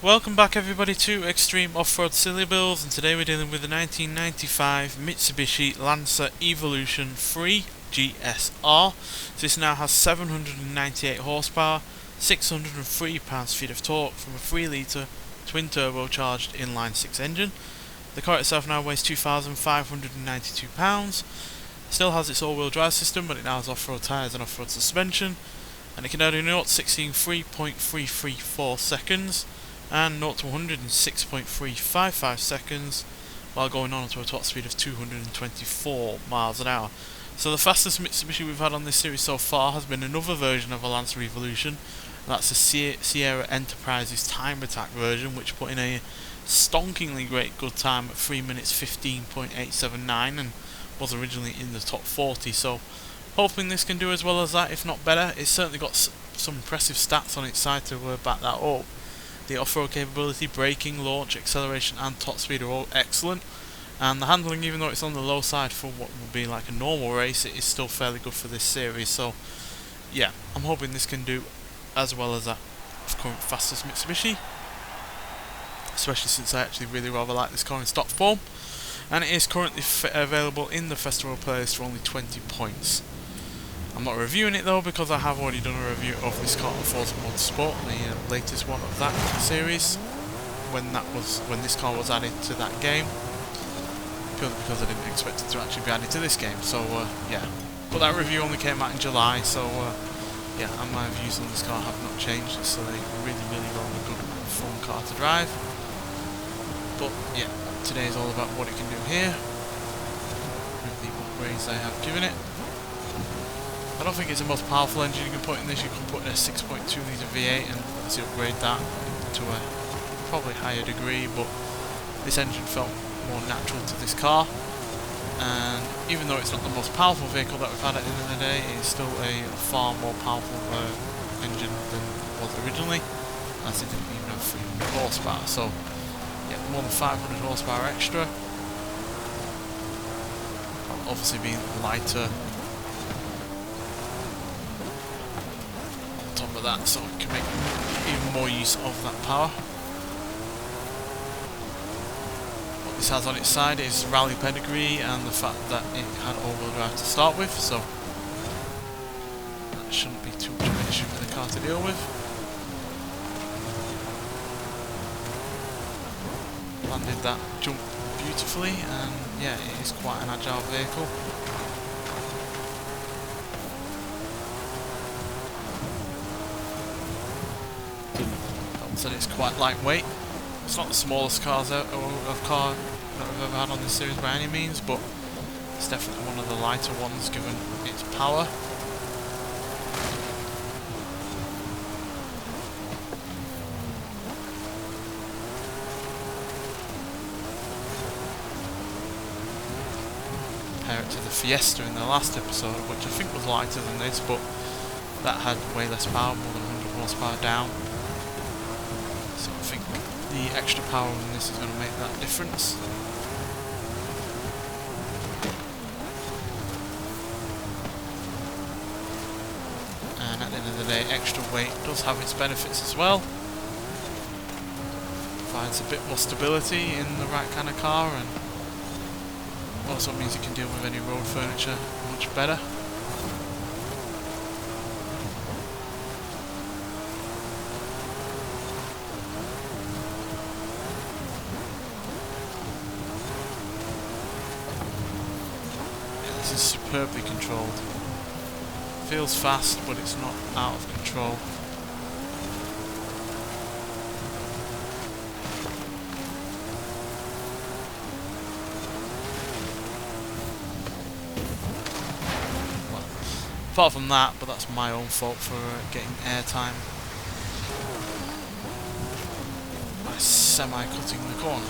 Welcome back everybody to Extreme Off-Road Silly Builds, and today we're dealing with the 1995 Mitsubishi Lancer Evolution 3 GSR. This now has 798 horsepower, 603 pounds-feet of torque from a 3 litre twin turbocharged inline 6 engine. The car itself now weighs 2,592 pounds, still has its all-wheel drive system, but it now has off-road tyres and off-road suspension, and it can now do 0 to 60 in 3.334 seconds. And 0 to 100 in 6.355 seconds, while going on to a top speed of 224 miles an hour. So the fastest Mitsubishi we've had on this series so far has been another version of a Lancer Evolution, and that's the Sierra Enterprises Time Attack version, which put in a stonkingly great good time at 3 minutes 15.879 and was originally in the top 40. So hoping this can do as well as that, if not better. It's certainly got some impressive stats on its side to back that up. The off-road capability, braking, launch, acceleration and top speed are all excellent, and the handling, even though it's on the low side for what would be like a normal race, it is still fairly good for this series. So yeah, I'm hoping this can do as well as that current fastest Mitsubishi, especially since I actually really rather like this car in stock form, and it is currently available in the festival playlist for only 20 points. I'm not reviewing it though, because I have already done a review of this car on Forza Motorsport, the latest one of that series, when this car was added to that game, purely because I didn't expect it to actually be added to this game. So yeah, but that review only came out in July, so yeah, and my views on this car have not changed. It's a really good fun car to drive. But yeah, today is all about what it can do here with the upgrades I have given it. I don't think it's the most powerful engine you can put in this. You can put in a 6.2 litre V8 and obviously upgrade that to a probably higher degree, but this engine felt more natural to this car, and even though it's not the most powerful vehicle that we've had at the end of the day, it's still a far more powerful engine than it was originally, as it didn't even have 300 horsepower. So yeah, more than 500 horsepower extra, obviously being lighter of that, so it can make even more use of that power. What this has on its side is rally pedigree and the fact that it had all-wheel drive to start with, so that shouldn't be too much of an issue for the car to deal with. Landed that jump beautifully, and yeah, it is quite an agile vehicle. So it's quite lightweight. It's not the smallest car that we've ever had on this series by any means, but it's definitely one of the lighter ones given its power. Compare it to the Fiesta in the last episode, which I think was lighter than this, but that had way less power, more than 100 horsepower down. So I think the extra power in this is going to make that difference. And at the end of the day, extra weight does have its benefits as well. Provides a bit more stability in the right kind of car, and also means you can deal with any road furniture much better. This is superbly controlled. Feels fast, but it's not out of control. Well, apart from that, but that's my own fault for getting airtime by semi-cutting the corner.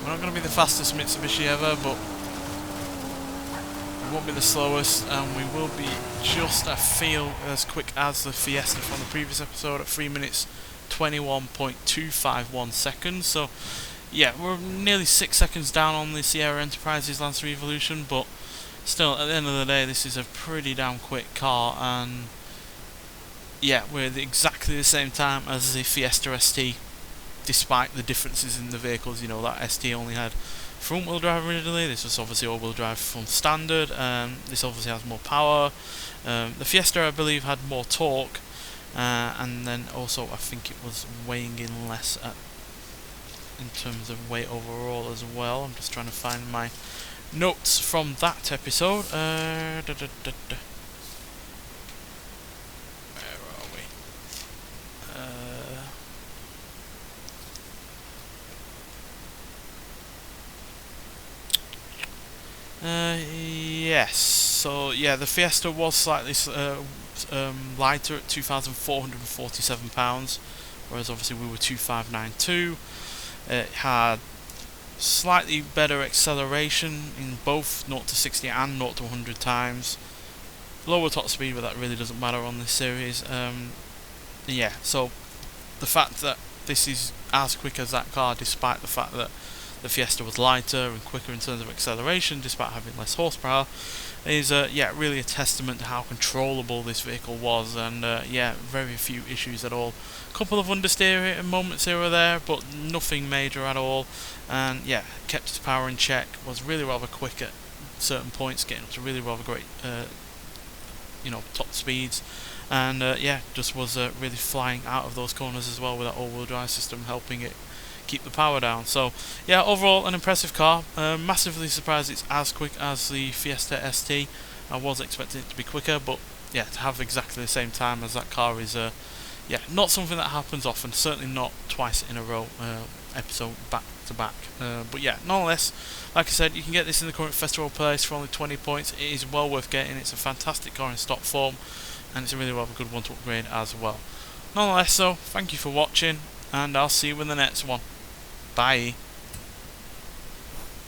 We're not going to be the fastest Mitsubishi ever, but we won't won't be the slowest, and we will be just, I feel, as quick as the Fiesta from the previous episode at 3 minutes 21.251 seconds. So yeah, we're nearly 6 seconds down on the Sierra Enterprise's Lancer Evolution, but still, at the end of the day, this is a pretty damn quick car, and yeah, we're at exactly the same time as the Fiesta ST, despite the differences in the vehicles. You know, that ST only had front wheel drive originally, this was obviously all wheel drive from standard, this obviously has more power. The Fiesta, I believe, had more torque, and then also I think it was weighing in less in terms of weight overall as well. I'm just trying to find my notes from that episode. Where are we? Yes. So yeah, the Fiesta was slightly lighter at 2,447 pounds, whereas obviously we were 2,592. It had slightly better acceleration in both 0 to 60 and 0 to 100 times. Lower top speed, but that really doesn't matter on this series. Yeah, so the fact that this is as quick as that car, despite the fact that the Fiesta was lighter and quicker in terms of acceleration, despite having less horsepower, is yeah, really a testament to how controllable this vehicle was. And yeah, very few issues at all. A couple of understeer moments here or there, but nothing major at all. And yeah, kept its power in check, was really rather quick at certain points, getting up to really rather great you know, top speeds. And yeah, just was really flying out of those corners as well, with that all-wheel drive system helping it keep the power down. So yeah, overall an impressive car. Massively surprised it's as quick as the Fiesta ST. I was expecting it to be quicker, but yeah, to have exactly the same time as that car is yeah, not something that happens often, certainly not twice in a row, episode back to back. But yeah, nonetheless, like I said, you can get this in the current festival place for only 20 points. It is well worth getting. It's a fantastic car in stock form, and it's a really rather good one to upgrade as well. Nonetheless, so thank you for watching, and I'll see you in the next one. Bye.